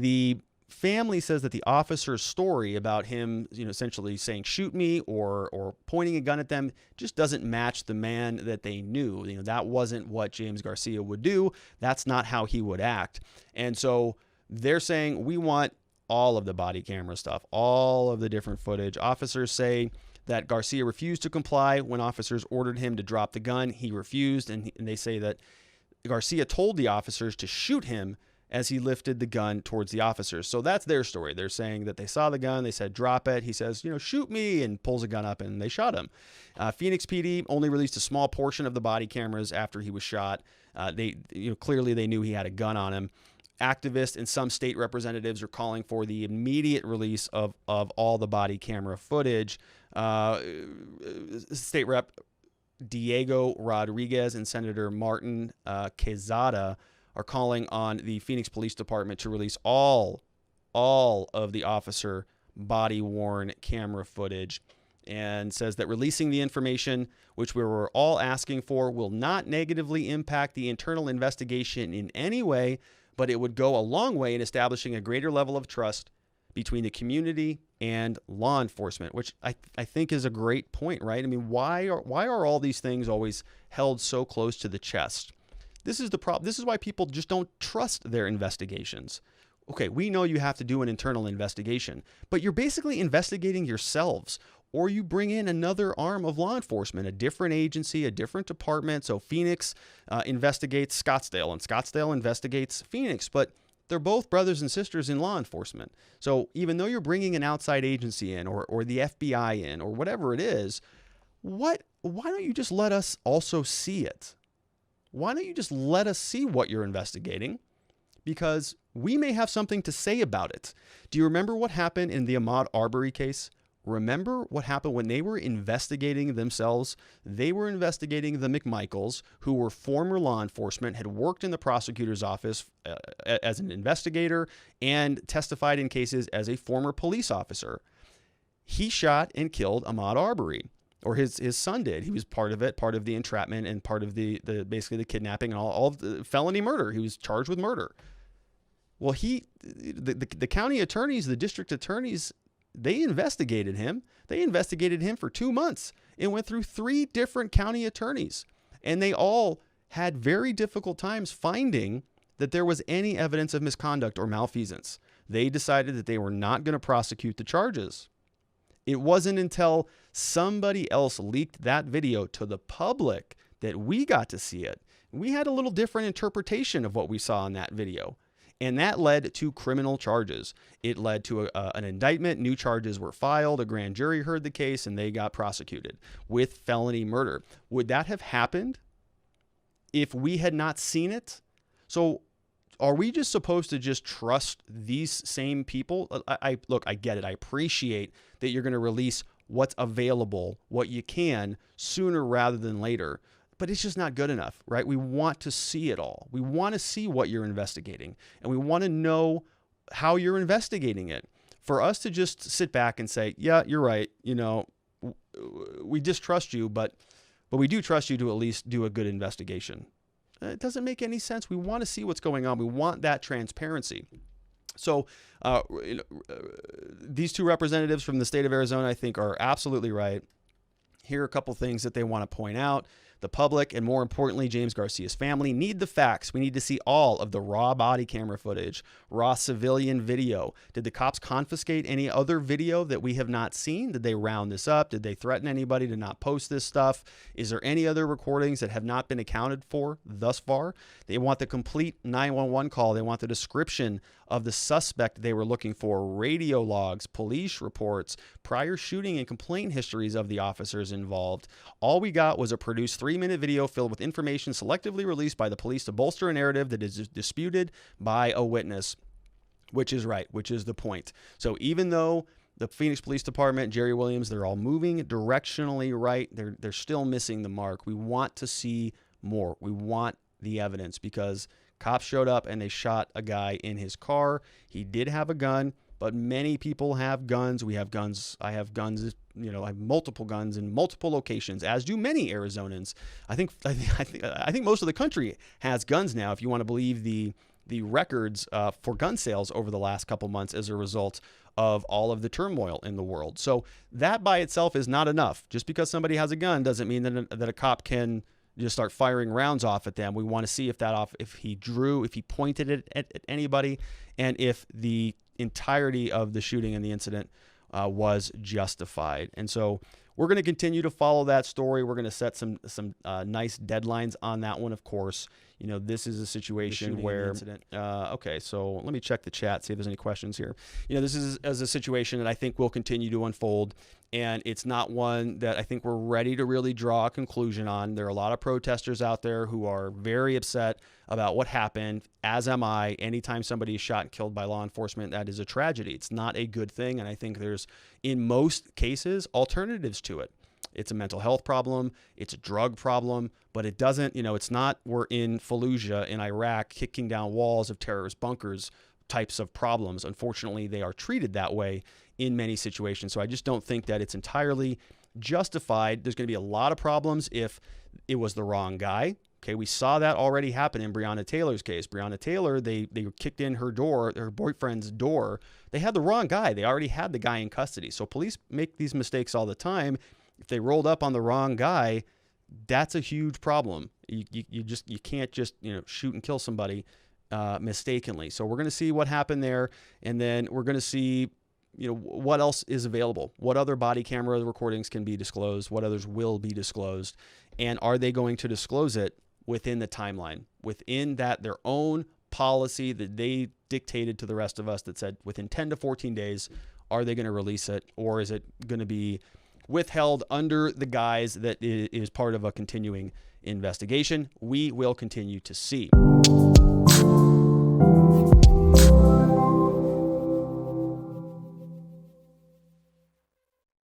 The family says that the officer's story about him, essentially saying shoot me or pointing a gun at them just doesn't match the man that they knew. That wasn't what James Garcia would do. That's not how he would act. And so they're saying we want all of the body camera stuff, all of the different footage. Officers say that Garcia refused to comply when officers ordered him to drop the gun. He refused, and they say that Garcia told the officers to shoot him as he lifted the gun towards the officers. So that's their story. They're saying that they saw the gun. They said, drop it. He says, shoot me, and pulls a gun up, and they shot him. Phoenix PD only released a small portion of the body cameras after he was shot. Clearly they knew he had a gun on him. Activists and some state representatives are calling for the immediate release of all the body camera footage. State Rep Diego Rodriguez and Senator Martin Quezada are calling on the Phoenix Police Department to release all of the officer body-worn camera footage, and says that releasing the information, which we were all asking for, will not negatively impact the internal investigation in any way, but it would go a long way in establishing a greater level of trust between the community and law enforcement, which I think is a great point, right? I mean, why are all these things always held so close to the chest? This is the problem. This is why people just don't trust their investigations. Okay, we know you have to do an internal investigation, but you're basically investigating yourselves, or you bring in another arm of law enforcement, a different agency, a different department. So Phoenix investigates Scottsdale, and Scottsdale investigates Phoenix, but they're both brothers and sisters in law enforcement. So even though you're bringing an outside agency in, or the FBI in, or whatever it is, why don't you just let us also see it? Why don't you just let us see what you're investigating? Because we may have something to say about it. Do you remember what happened in the Ahmaud Arbery case? Remember what happened when they were investigating themselves? They were investigating the McMichaels, who were former law enforcement, had worked in the prosecutor's office as an investigator, and testified in cases as a former police officer. He shot and killed Ahmaud Arbery, or his son did. He was part of it, part of the entrapment, and part of the basically the kidnapping and all of the felony murder. He was charged with murder. Well, the county attorneys, the district attorneys, they investigated him. They investigated him for 2 months and went through 3 different county attorneys. And they all had very difficult times finding that there was any evidence of misconduct or malfeasance. They decided that they were not going to prosecute the charges. It wasn't until somebody else leaked that video to the public that we got to see it. We had a little different interpretation of what we saw in that video. And that led to criminal charges. It led to an indictment. New charges were filed. A grand jury heard the case, and they got prosecuted with felony murder. Would that have happened if we had not seen it? So are we just supposed to just trust these same people? Look, I get it. I appreciate that you're going to release what's available, what you can, sooner rather than later. But it's just not good enough, right? We want to see it all. We want to see what you're investigating, and we want to know how you're investigating it. For us to just sit back and say, yeah, you're right, we distrust you, but we do trust you to at least do a good investigation. It doesn't make any sense. We want to see what's going on. We want that transparency. So these 2 representatives from the state of Arizona, I think, are absolutely right. Here are a couple things that they want to point out. The public, and more importantly, James Garcia's family, need the facts. We need to see all of the raw body camera footage, raw civilian video. Did the cops confiscate any other video that we have not seen? Did they round this up? Did they threaten anybody to not post this stuff? Is there any other recordings that have not been accounted for thus far? They want the complete 911 call. They want the description of the suspect they were looking for, radio logs, police reports, prior shooting and complaint histories of the officers involved. All we got was a produced 3-minute video filled with information selectively released by the police to bolster a narrative that is disputed by a witness, which is right, which is the point. So even though the Phoenix Police Department, Jerry Williams, they're all moving directionally right, they're still missing the mark. We want to see more. We want the evidence, because cops showed up and they shot a guy in his car. He did have a gun, but many people have guns. We have guns. I have guns. I have multiple guns in multiple locations, as do many Arizonans. I think most of the country has guns now, if you want to believe the the records for gun sales over the last couple months as a result of all of the turmoil in the world. So that by itself is not enough. Just because somebody has a gun doesn't mean that a cop can just start firing rounds off at them. We want to see if he pointed it at anybody, and if the entirety of the shooting and the incident was justified. And so we're going to continue to follow that story. We're going to set some nice deadlines on that one, of course. This is a situation where, okay, so let me check the chat, see if there's any questions here. This is as a situation that I think will continue to unfold, and it's not one that I think we're ready to really draw a conclusion on. There are a lot of protesters out there who are very upset about what happened, as am I. Anytime somebody is shot and killed by law enforcement, that is a tragedy. It's not a good thing, and I think there's, in most cases, alternatives to it. It's a mental health problem. It's a drug problem, but it doesn't, it's not we're in Fallujah in Iraq kicking down walls of terrorist bunkers types of problems. Unfortunately, they are treated that way in many situations. So I just don't think that it's entirely justified. There's going to be a lot of problems if it was the wrong guy. Okay, we saw that already happen in Breonna Taylor's case. Breonna Taylor, they kicked in her boyfriend's door. They had the wrong guy. They already had the guy in custody. So police make these mistakes all the time. If they rolled up on the wrong guy, that's a huge problem. You can't just shoot and kill somebody mistakenly. So we're going to see what happened there, and then we're going to see what else is available, what other body camera recordings can be disclosed, what others will be disclosed, and are they going to disclose it within the timeline, within their own policy that they dictated to the rest of us that said within 10 to 14 days, are they going to release it, or is it going to be withheld under the guise that it is part of a continuing investigation? We will continue to see.